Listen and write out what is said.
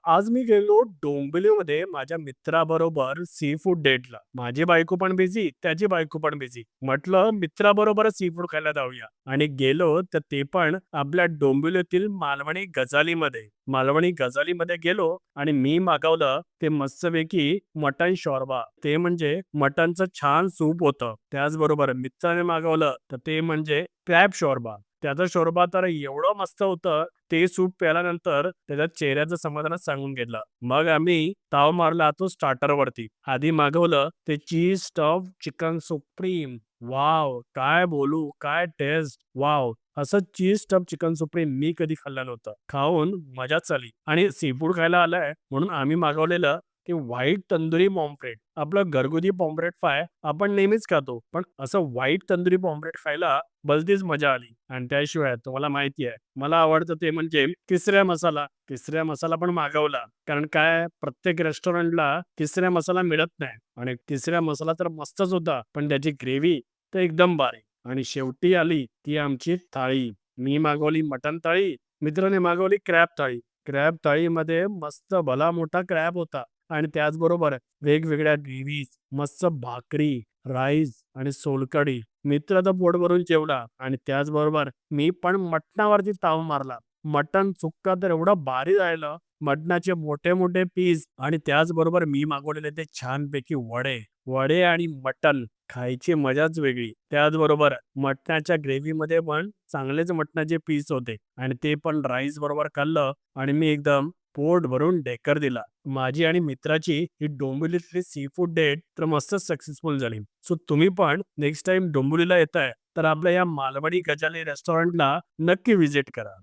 आज मी गेलो डोंबिवलीमध्ये माझ्या मित्राबरोबर सी फूड डेटला. माझी बायको पण बिझी, त्याची बायको पण बिझी. म्हटलं मित्राबरोबरच सी फूड खायला जाऊया आणि गेलो तर ते पण आपल्या डोंबिवलीतील मालवणी गजालीमध्ये. मालवणी गजालीमध्ये गेलो आणि मी मागवलं ते मस्तपैकी मटण शॉर्मा. ते म्हणजे मटणचं छान सूप होतं. त्याचबरोबर मित्राने मागवलं तर ते म्हणजे क्रॅब शॉर्मा. त्याचा शोरबा तर एवढं मस्त होतं, ते सूप प्यायल्यानंतर त्याच्या चेहऱ्याचं समाधानच सांगून गेलं. मग आम्ही ताव मारला तो स्टार्टरवरती. आधी मागवलं ते चीज स्टफ्ड चिकन सुप्रीम. वॉव! काय बोलू, काय टेस्ट. वॉव! असं चीज स्टफ्ड चिकन सुप्रीम मी कधी खाल्लं नव्हतं. खाऊन मजाच आली आणि सीफूड खायला आलाय म्हणून आम्ही मागवलेलं ते व्हाईट तंदुरी पॉम्फ्रेट. आपलं घरगुती पॉम्फ्रेट फ्राय आपण नेहमीच खातो, पण असं व्हाईट तंदुरी पॉम्फ्रेट खायला भलतीच मजा आली. आणि त्याशिवाय तुम्हाला माहिती आहे, मला आवडतं ते म्हणजे तिसऱ्या मसाला. तिसऱ्या मसाला पण मागवला. कारण काय प्रत्येक रेस्टॉरंटला तिसऱ्या मसाला मिळत नाही आणि तिसऱ्या मसाला तर मस्तच होता, पण त्याची ग्रेव्ही तर एकदम भारी. आणि शेवटी आली ती आमची थाळी. मी मागवली मटण थाळी, मित्राने मागवली क्रॅब थाळी. क्रॅब थाळीमध्ये मस्त भला मोठा क्रॅब होता आणि त्याचबरोबर वेगवेगळ्या ग्रेव्हीज, मस्त भाकरी, राईस आणि सोलकढी. मित्र तर पोट भरून जेवला आणि त्याचबरोबर मी पण मटणावरती ताव मारला. मटण सुक्का तर एवढं भारी राहिलं. मटणाचे मोठे-मोठे पीस आणि त्याचबरोबर मी मागवलेले ते छानपैकी वडे. वडे आणि मटण खायची मजाच वेगळी. त्याचबरोबर मटणाच्या ग्रेव्हीमध्ये पण चांगलेच मटणाचे पीस होते आणि ते पण राईस बरोबर खाल्लं आणि मी एकदम पोट भरून ढेकर दिला. माझी आणि मित्राची ही डोंबिवलीतली सी फूड डेट तर मस्तच सक्सेसफुल झाली. सो तुम्ही पण नेक्स्ट टाईम डोंबिवलीला येताय, तर आपल्या या मालवणी गजाली रेस्टॉरंटला नक्की व्हिजिट करा.